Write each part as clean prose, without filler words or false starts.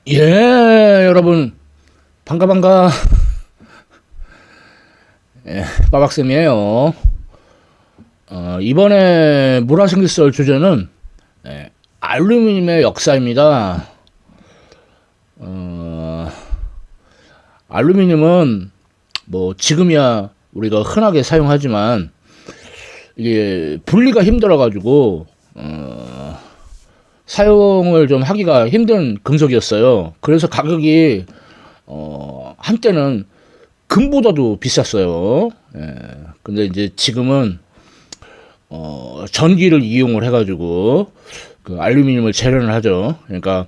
예, 여러분 반가 반가. 예, 빠박쌤이에요. 이번에 물화생기썰 주제는 알루미늄의 역사입니다. 어, 알루미늄은 뭐 지금이야 우리가 흔하게 사용하지만 이게 분리가 힘들어가지고 사용을 좀 하기가 힘든 금속이었어요. 그래서 가격이 한때는 금보다도 비쌌어요. 예. 근데 이제 지금은 전기를 이용을 해가지고 그 알루미늄을 재련을 하죠. 그러니까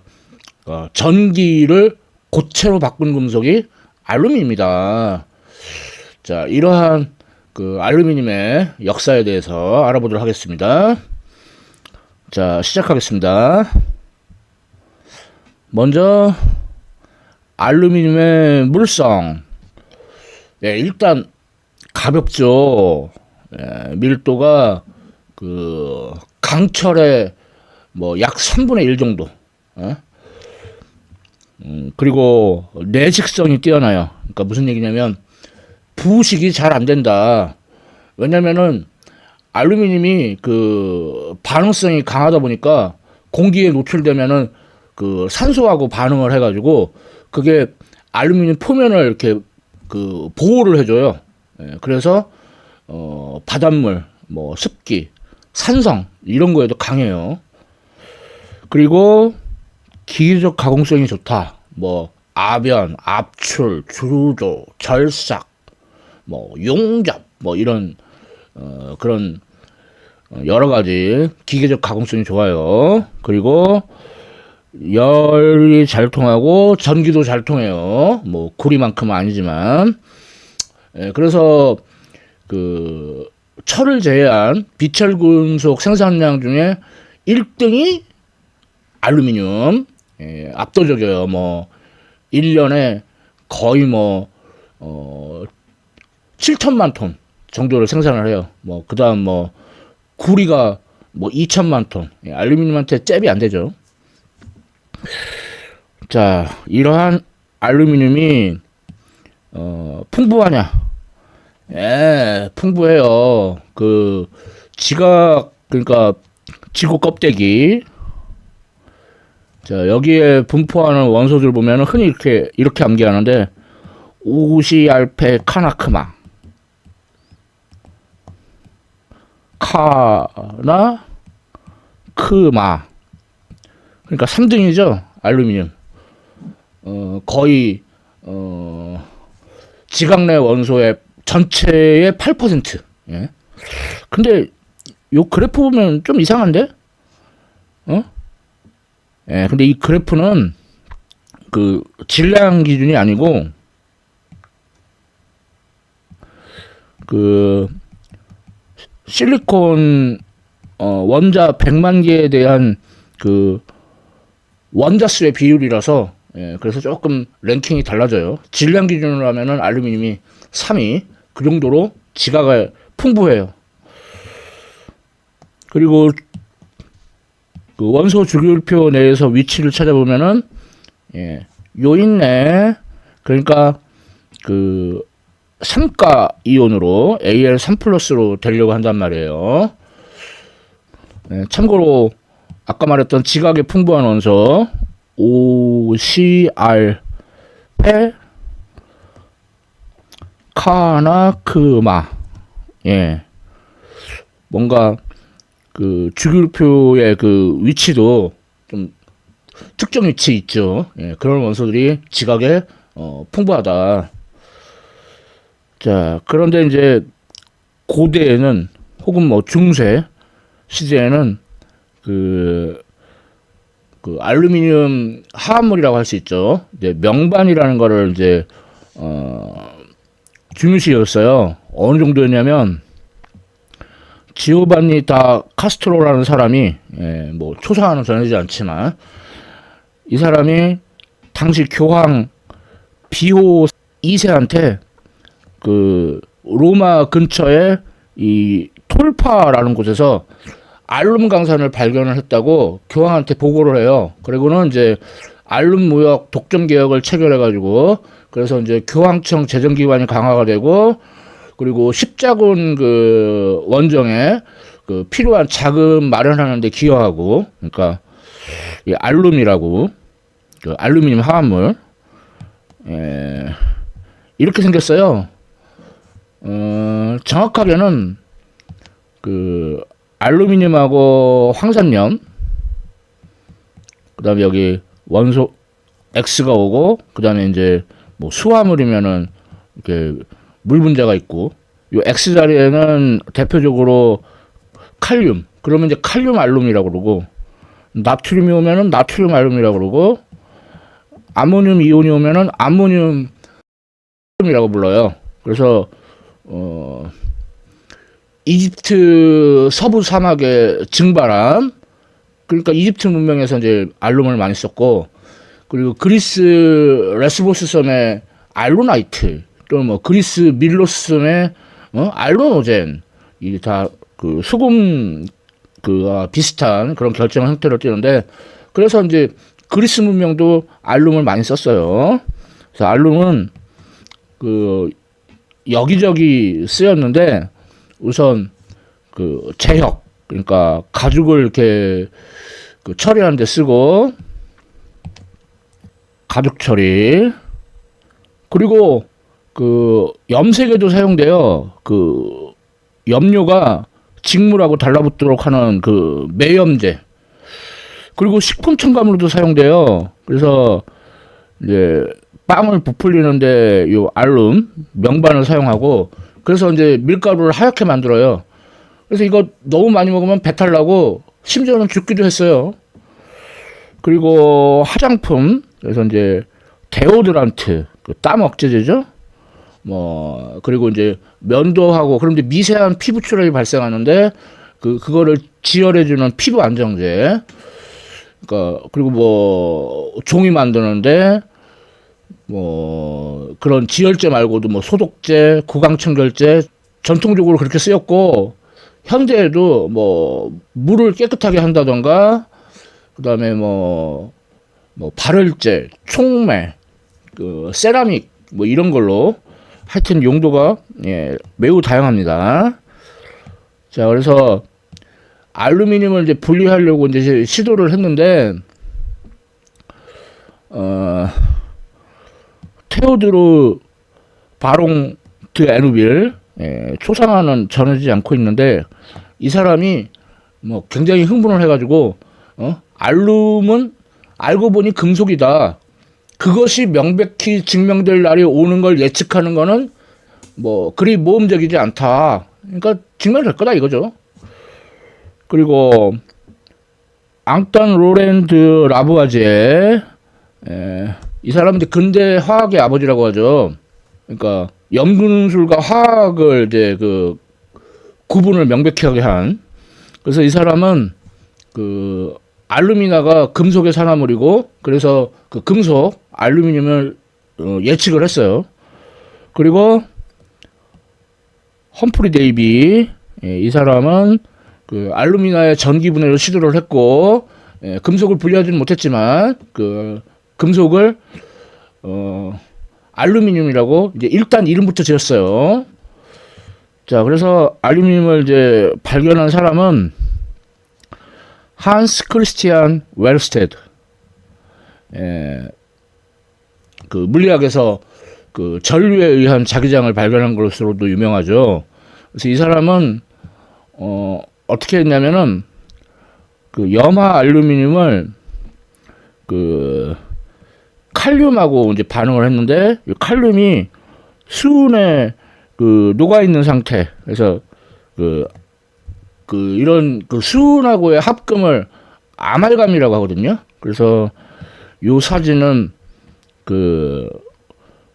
전기를 고체로 바꾼 금속이 알루미늄이다. 자, 이러한 그 알루미늄의 역사에 대해서 알아보도록 하겠습니다. 자, 시작하겠습니다. 먼저 알루미늄의 물성. 네, 일단 가볍죠. 밀도가 그 강철의 뭐 약 3분의 1 정도. 그리고 내식성이 뛰어나요. 그러니까 무슨 얘기냐면 부식이 잘 안 된다. 왜냐면은 알루미늄이 그 반응성이 강하다 보니까 공기에 노출되면은 그 산소하고 반응을 해가지고 그게 알루미늄 표면을 이렇게 그 보호를 해줘요. 그래서 바닷물, 뭐 습기, 산성 이런 거에도 강해요. 그리고 기계적 가공성이 좋다. 뭐 아변, 압출, 주조, 절삭, 뭐 용접, 뭐 이런 그런 여러 가지 기계적 가공성이 좋아요. 그리고 열이 잘 통하고 전기도 잘 통해요. 뭐 구리만큼은 아니지만. 그래서 그 철을 제외한 비철금속 생산량 중에 1등이 알루미늄. 압도적이에요. 뭐 1년에 거의 뭐 7천만 톤 정도를 생산을 해요. 뭐 그다음 뭐 구리가 뭐 2천만 톤. 알루미늄한테 잽이 안 되죠. 자, 이러한 알루미늄이 풍부하냐? 풍부해요. 그 지각, 그러니까 지구 껍데기. 자, 여기에 분포하는 원소들 보면은 흔히 이렇게 암기하는데 오시알페 카나크마, 카나 크마. 그러니까 3등이죠. 알루미늄. 거의 지각 내 원소의 전체의 8%. 예. 근데 요 그래프 보면 좀 이상한데? 근데 이 그래프는 그 질량 기준이 아니고 그 실리콘 원자 100만 개에 대한 그 원자 수의 비율이라서 그래서 조금 랭킹이 달라져요. 질량 기준으로 하면은 알루미늄이 3위. 그 정도로 지각이 풍부해요. 그리고 그 원소 주기율표 내에서 위치를 찾아보면은 요 있네. 그러니까 그 3가 이온으로 Al3 플러스로 되려고 한단 말이에요. 참고로 아까 말했던 지각에 풍부한 원소 OCR 페 카나크마. 뭔가 그 주기율표의 그 위치도 좀 특정 위치 있죠. 그런 원소들이 지각에 풍부하다. 자, 그런데 이제 고대에는 혹은 뭐 중세 시대에는 그 알루미늄 화합물이라고 할 수 있죠. 이제 명반이라는 거를 이제 중요시였어요. 어느 정도였냐면 지오반니 다 카스트로라는 사람이 뭐 초상화는 전해지지 않지만 이 사람이 당시 교황 비호 2세한테 그 로마 근처에 이 톨파라는 곳에서 알룸 강산을 발견을 했다고 교황한테 보고를 해요. 그리고는 이제 알룸 무역 독점 개혁을 체결해가지고 그래서 이제 교황청 재정기관이 강화가 되고 그리고 십자군 그 원정에 그 필요한 자금 마련하는 데 기여하고 그러니까 이 알룸이라고 그 알루미늄 화합물 이렇게 생겼어요. 정확하게는 그 알루미늄하고 황산염 그다음에 여기 원소 X가 오고 그다음에 이제 뭐 수화물이면은 이렇게 물 분자가 있고 요 X 자리에는 대표적으로 칼륨 그러면 이제 칼륨 알룸이라고 그러고 나트륨이 오면은 나트륨 알룸이라고 그러고 아모늄 이온이 오면은 아모늄 이라고 불러요. 그래서 이집트 서부 사막의 증발함 그러니까 이집트 문명에서 이제 알룸을 많이 썼고 그리고 그리스 레스보스 섬의 알루나이트 또는 뭐 그리스 밀로스 섬의 알루노젠 이게 다 그 소금 그 비슷한 그런 결정 형태를 띠는데 그래서 이제 그리스 문명도 알룸을 많이 썼어요. 그래서 알룸은 그 여기저기 쓰였는데 우선 그 제혁 그러니까 가죽을 이렇게 그 처리하는 데 쓰고 가죽 처리 그리고 그 염색에도 사용돼요. 그 염료가 직물하고 달라붙도록 하는 그 매염제 그리고 식품 첨가물로도 사용돼요. 그래서 이제 빵을 부풀리는데 요 알룸 명반을 사용하고 그래서 이제 밀가루를 하얗게 만들어요. 그래서 이거 너무 많이 먹으면 배탈 나고 심지어는 죽기도 했어요. 그리고 화장품 그래서 이제 데오드란트 그 땀 억제제죠. 뭐 그리고 이제 면도하고 그런데 미세한 피부 출혈이 발생하는데 그거를 지혈해주는 피부 안정제. 그러니까 그리고 뭐 종이 만드는데 뭐 그런 지혈제 말고도 뭐 소독제, 구강청결제 전통적으로 그렇게 쓰였고 현대에도 뭐 물을 깨끗하게 한다던가 그다음에 뭐 발열제, 촉매, 그 세라믹 뭐 이런 걸로 하여튼 용도가 매우 다양합니다. 자, 그래서 알루미늄을 이제 분리하려고 이제 시도를 했는데 테오드르 바롱 드 에누빌 초상화는 전해지지 않고 있는데 이 사람이 뭐 굉장히 흥분을 해가지고 알룸은 알고 보니 금속이다. 그것이 명백히 증명될 날이 오는 걸 예측하는 거는 뭐 그리 모험적이지 않다. 그러니까 증명될 거다 이거죠. 그리고 앙탄 로렌드 라부아제 이 사람은 근대 화학의 아버지라고 하죠. 그러니까 염분술과 화학을 이제 그 구분을 명백히 하게 한. 그래서 이 사람은 그 알루미나가 금속의 산화물이고 그래서 그 금속 알루미늄을 예측을 했어요. 그리고 험프리 데이비 이 사람은 그 알루미나의 전기 분해를 시도를 했고 금속을 분리하지는 못했지만 그 금속을 알루미늄이라고 이제 일단 이름부터 지었어요. 자, 그래서 알루미늄을 이제 발견한 사람은 한스 크리스티안 웰스테드. 그 물리학에서 그 전류에 의한 자기장을 발견한 것으로도 유명하죠. 그래서 이 사람은 어떻게 했냐면은 그 염화 알루미늄을 그 칼륨하고 이제 반응을 했는데 이 칼륨이 수은에 그 녹아 있는 상태. 그래서 그 이런 그 수은하고의 합금을 아말감이라고 하거든요. 그래서 요 사진은 그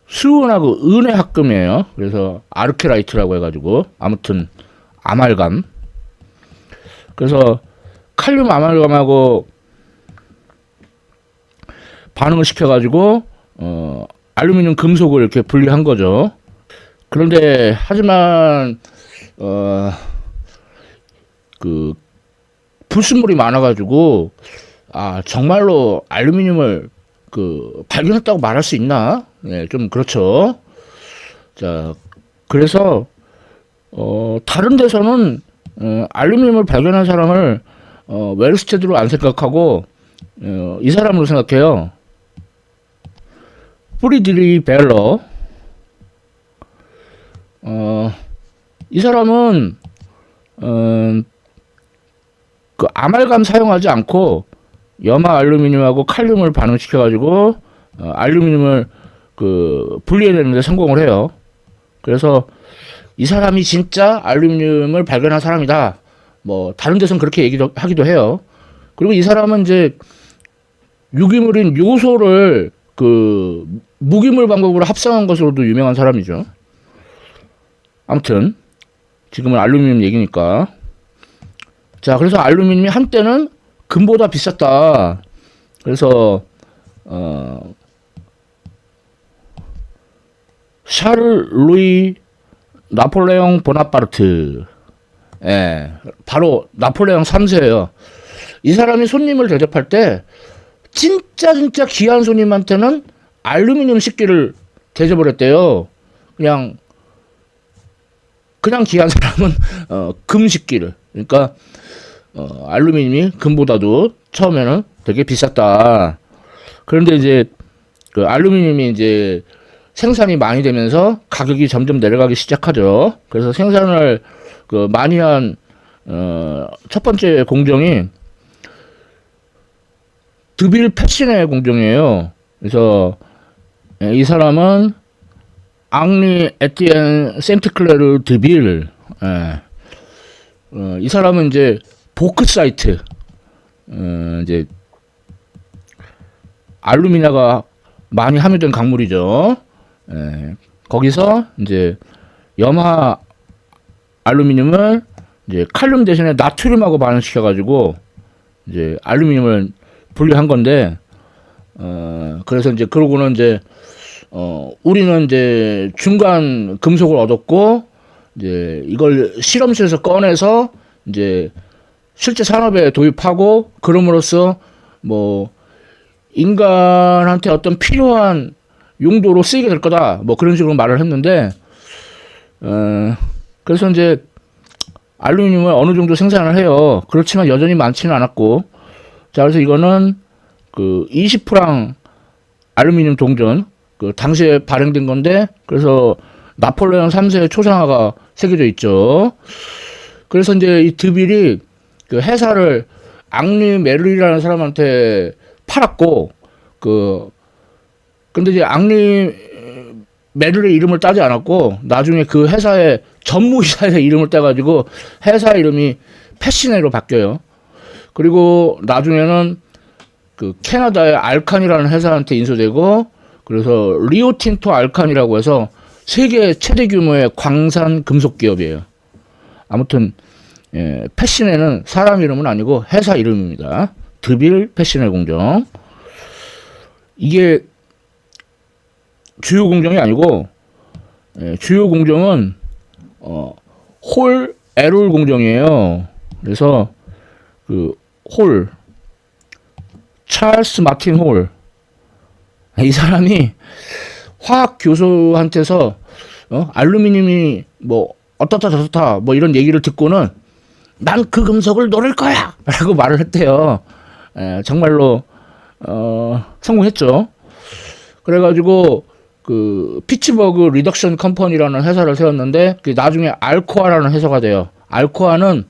수은하고 은의 합금이에요. 그래서 아르케라이트라고 해가지고 아무튼 아말감. 그래서 칼륨 아말감하고 반응을 시켜가지고 알루미늄 금속을 이렇게 분리한 거죠. 그런데 하지만 그 불순물이 많아가지고 정말로 알루미늄을 발견했다고 말할 수 있나? 예, 좀 그렇죠. 자, 그래서 다른 데서는 알루미늄을 발견한 사람을 웰스테드로 안 생각하고 이 사람으로 생각해요. 프리드리 벨러. 이 사람은 그 아말감 사용하지 않고 염화 알루미늄하고 칼륨을 반응시켜 가지고 알루미늄을 분리해내는데 성공을 해요. 그래서 이 사람이 진짜 알루미늄을 발견한 사람이다. 뭐 다른 데서는 그렇게 하기도 해요. 그리고 이 사람은 이제 유기물인 요소를 무기물 방법으로 합성한 것으로도 유명한 사람이죠. 아무튼 지금은 알루미늄 얘기니까. 자, 그래서 알루미늄이 한때는 금보다 비쌌다. 그래서 샤를 루이 나폴레옹 보나파르트, 예, 바로 나폴레옹 3세예요. 이 사람이 손님을 대접할 때 진짜 귀한 손님한테는 알루미늄 식기를 대접을 했대요. 그냥 귀한 사람은 금 식기를. 그러니까 알루미늄이 금보다도 처음에는 되게 비쌌다. 그런데 이제 알루미늄이 이제 생산이 많이 되면서 가격이 점점 내려가기 시작하죠. 그래서 생산을 많이 한 첫 번째 공정이 드빌 패시네 공정이에요. 그래서 이 사람은 앙리 에티엔 센트클레르 드빌. 이 사람은 이제 보크사이트, 이제 알루미늄가 많이 함유된 광물이죠. 거기서 이제 염화 알루미늄을 이제 칼륨 대신에 나트륨하고 반응시켜 가지고 이제 알루미늄을 분리한 건데, 그래서 이제 그러고는 이제 우리는 이제 중간 금속을 얻었고, 이제 이걸 실험실에서 꺼내서 이제 실제 산업에 도입하고, 그럼으로써 뭐 인간한테 어떤 필요한 용도로 쓰이게 될 거다, 뭐 그런 식으로 말을 했는데, 그래서 이제 알루미늄을 어느 정도 생산을 해요. 그렇지만 여전히 많지는 않았고, 자, 그래서 이거는 20프랑 알루미늄 동전, 당시에 발행된 건데, 그래서 나폴레옹 3세의 초상화가 새겨져 있죠. 그래서 이제 이 드빌이 회사를 앙리 메르리라는 사람한테 팔았고, 근데 이제 앙리 메르리 이름을 따지 않았고, 나중에 그 회사의 전무이사의 이름을 따가지고 회사 이름이 패시네로 바뀌어요. 그리고 나중에는 캐나다의 알칸이라는 회사한테 인수되고, 그래서 리오틴토 알칸이라고 해서 세계 최대 규모의 광산 금속 기업이에요. 아무튼 패시네는 사람 이름은 아니고 회사 이름입니다. 드빌 패시네 공정. 이게 주요 공정이 아니고, 주요 공정은 홀 에롤 공정이에요. 그래서 홀 찰스 마틴 홀, 이 사람이 화학 교수한테서 알루미늄이 뭐 어떻다 저렇다 뭐 이런 얘기를 듣고는 난 그 금속을 노릴 거야 라고 말을 했대요. 정말로 성공했죠. 그래가지고 피츠버그 리덕션 컴퍼니라는 회사를 세웠는데, 나중에 알코아라는 회사가 돼요. 알코아는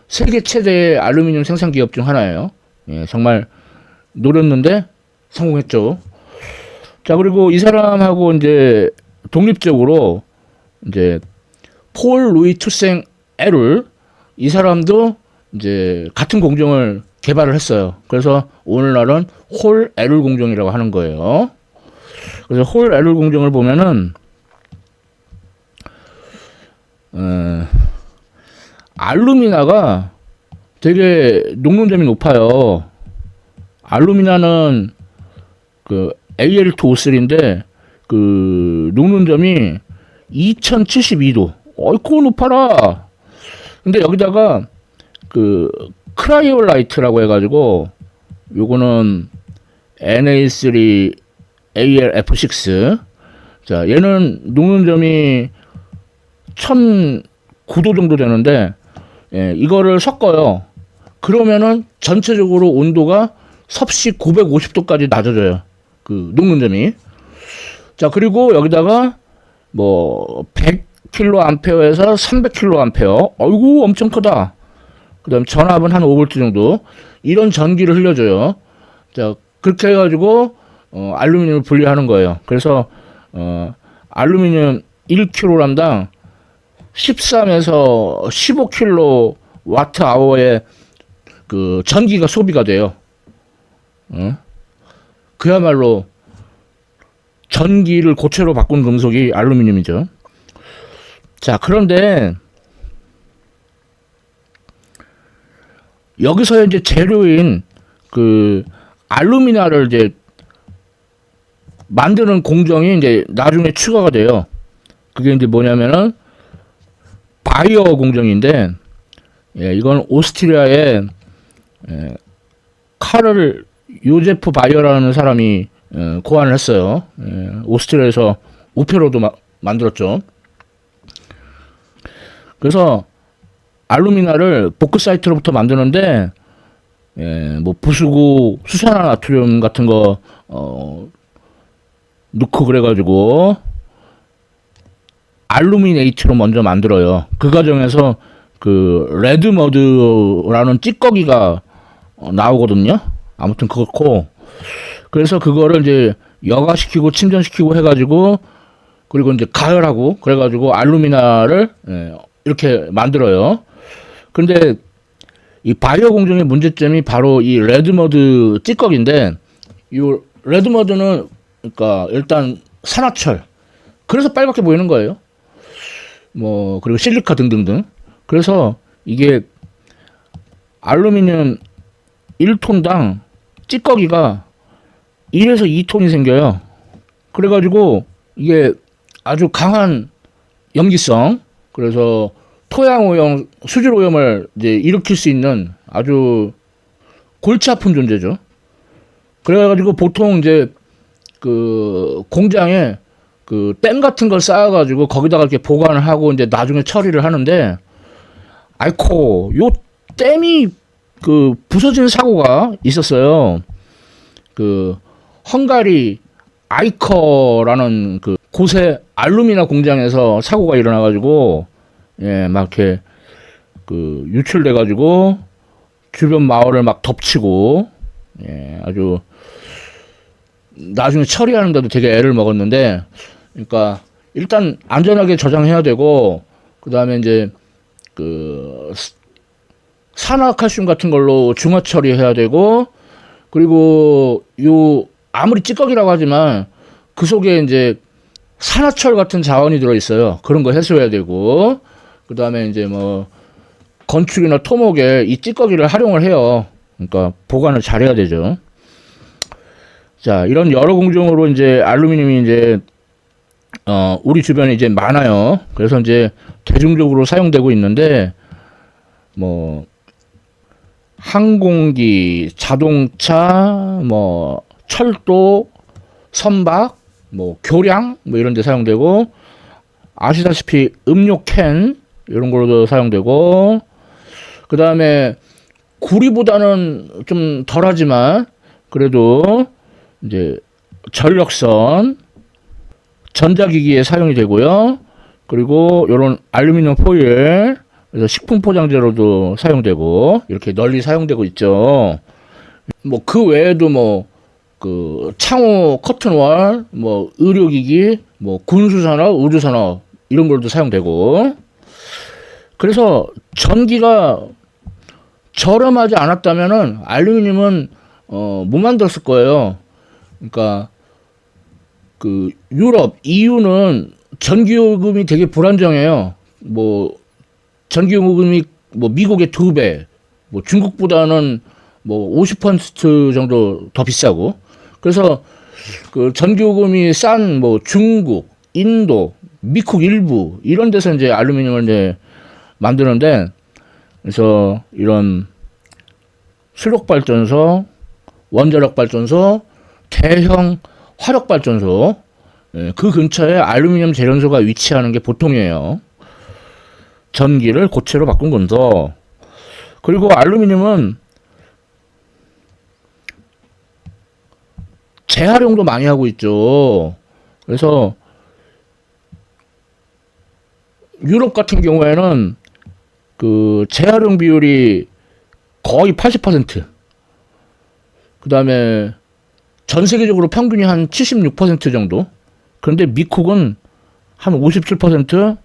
세계 최대의 알루미늄 생산 기업 중 하나예요. 정말 노렸는데 성공했죠. 자, 그리고 이 사람하고 이제 독립적으로 이제 폴 루이 투생 에룰, 이 사람도 이제 같은 공정을 개발을 했어요. 그래서 오늘날은 홀 에룰 공정이라고 하는 거예요. 그래서 홀 에룰 공정을 보면은 알루미나가 되게 녹는점이 높아요. 알루미나는 Al2O3인데 녹는점이 2072도. 어이쿠 높아라. 근데 여기다가 크라이올라이트라고 해가지고, 요거는 Na3AlF6. 자, 얘는 녹는 점이 1009도 정도 되는데, 예, 이거를 섞어요. 그러면은 전체적으로 온도가 섭씨 950도까지 낮아져요. 그 녹는 점이. 자, 그리고 여기다가 뭐 100kA에서 300kA. 어이구, 엄청 크다. 그다음 전압은 한 5V 정도. 이런 전기를 흘려줘요. 자, 그렇게 해가지고 알루미늄을 분리하는 거예요. 그래서 알루미늄 1kg당 13에서 15kWh의 그 전기가 소비가 돼요. 그야말로 전기를 고체로 바꾼 금속이 알루미늄이죠. 자, 그런데 여기서 이제 재료인 그 알루미나를 이제 만드는 공정이 이제 나중에 추가가 돼요. 그게 이제 뭐냐면은 바이어 공정인데, 예, 이건 오스트리아의 카를 요제프 바이어라는 사람이 고안을 했어요. 오스트리아에서 우표로도 만들었죠. 그래서 알루미나를 보크사이트로부터 만드는데, 뭐 부수고 수산화나트륨 같은 거 넣고 그래가지고 알루미네이트로 먼저 만들어요. 그 과정에서 그 레드머드라는 찌꺼기가 나오거든요. 아무튼 그렇고, 그래서 그거를 이제 여과시키고 침전시키고 해가지고, 그리고 이제 가열하고 그래가지고 알루미나를 이렇게 만들어요. 근데 이 바이오 공정의 문제점이 바로 이 레드머드 찌꺼기인데, 이 레드머드는 그러니까 일단 산화철, 그래서 빨갛게 보이는 거예요. 뭐 그리고 실리카 등등등. 그래서 이게 알루미늄 1톤당 찌꺼기가 1에서 2톤이 생겨요. 그래가지고 이게 아주 강한 염기성, 그래서 토양 오염, 수질 오염을 이제 일으킬 수 있는 아주 골치 아픈 존재죠. 그래가지고 보통 이제 그 공장에 그 댐 같은 걸 쌓아가지고 거기다가 이렇게 보관을 하고 이제 나중에 처리를 하는데, 아이코, 요 댐이 그 부서지는 사고가 있었어요. 그 헝가리 아이커라는 그 곳의 알루미나 공장에서 사고가 일어나가지고, 예, 막 이렇게 그 유출돼가지고 주변 마을을 막 덮치고, 예, 아주 나중에 처리하는데도 되게 애를 먹었는데, 그러니까 일단 안전하게 저장해야 되고, 그 다음에 이제 그 산화칼슘 같은 걸로 중화 처리해야 되고, 그리고 요 아무리 찌꺼기라고 하지만 그 속에 이제 산화철 같은 자원이 들어 있어요. 그런 거 해소해야 되고, 그 다음에 이제 뭐 건축이나 토목에 이 찌꺼기를 활용을 해요. 그러니까 보관을 잘해야 되죠. 자, 이런 여러 공정으로 이제 알루미늄이 이제 우리 주변에 이제 많아요. 그래서 이제 대중적으로 사용되고 있는데, 뭐 항공기, 자동차, 뭐 철도, 선박, 뭐 교량, 뭐 이런 데 사용되고, 아시다시피 음료 캔 이런 걸로도 사용되고, 그 다음에 구리보다는 좀 덜하지만 그래도 이제 전력선, 전자기기에 사용이 되고요. 그리고 이런 알루미늄 포일, 그래서 식품 포장재로도 사용되고 이렇게 널리 사용되고 있죠. 뭐 그 외에도 뭐 그 창호 커튼월, 뭐 의료기기, 뭐 군수산업, 우주산업 이런 걸도 사용되고. 그래서 전기가 저렴하지 않았다면은 알루미늄은 못 만들었을 거예요. 그러니까 그 유럽, EU는 전기요금이 되게 불안정해요. 뭐 전기요금이 뭐 미국의 2배, 뭐 중국보다는 뭐 50% 정도 더 비싸고. 그래서 그 전기요금이 싼 뭐 중국, 인도, 미국 일부 이런 데서 이제 알루미늄을 이제 만드는데, 그래서 이런 수력발전소, 원자력발전소, 대형 화력발전소, 그 근처에 알루미늄 재련소가 위치하는 게 보통이에요. 전기를 고체로 바꾼 건서. 그리고 알루미늄은 재활용도 많이 하고 있죠. 그래서 유럽 같은 경우에는 그 재활용 비율이 거의 80%. 그 다음에 전 세계적으로 평균이 한 76% 정도. 그런데 미국은 한 57%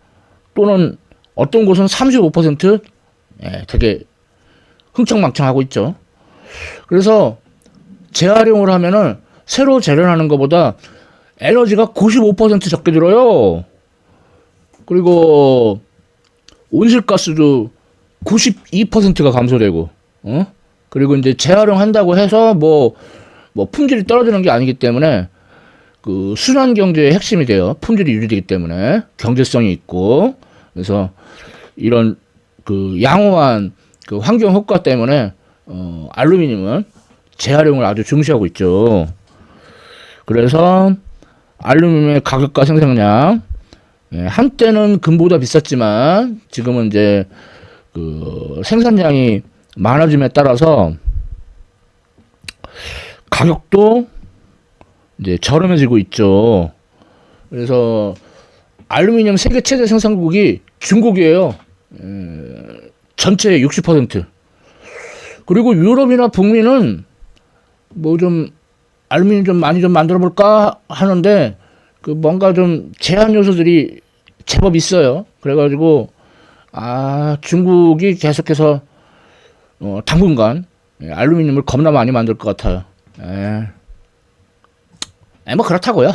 또는 어떤 곳은 35%, 되게 흥청망청하고 있죠. 그래서 재활용을 하면은 새로 재련하는 것보다 에너지가 95% 적게 들어요. 그리고 온실가스도 92%가 감소되고, 그리고 이제 재활용한다고 해서 뭐 품질이 떨어지는 게 아니기 때문에 그 순환 경제의 핵심이 돼요. 품질이 유지되기 때문에 경제성이 있고. 그래서 이런 그 양호한 그 환경 효과 때문에 알루미늄은 재활용을 아주 중시하고 있죠. 그래서 알루미늄의 가격과 생산량, 한때는 금보다 비쌌지만 지금은 이제 그 생산량이 많아짐에 따라서 가격도 이제 저렴해지고 있죠. 그래서 알루미늄 세계 최대 생산국이 중국이에요. 전체의 60%. 그리고 유럽이나 북미는 뭐 좀 알루미늄 좀 많이 좀 만들어 볼까 하는데 그 뭔가 좀 제한 요소들이 제법 있어요. 그래가지고 중국이 계속해서 당분간 알루미늄을 겁나 많이 만들 것 같아요. 뭐 그렇다고요.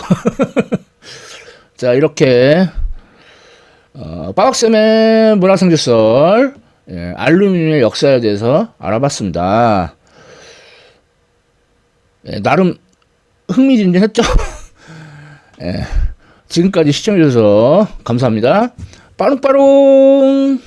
자, 이렇게 빠박쌤의 문화생지설, 알루미늄의 역사에 대해서 알아봤습니다. 나름 흥미진진했죠? 지금까지 시청해주셔서 감사합니다. 빠롱빠롱!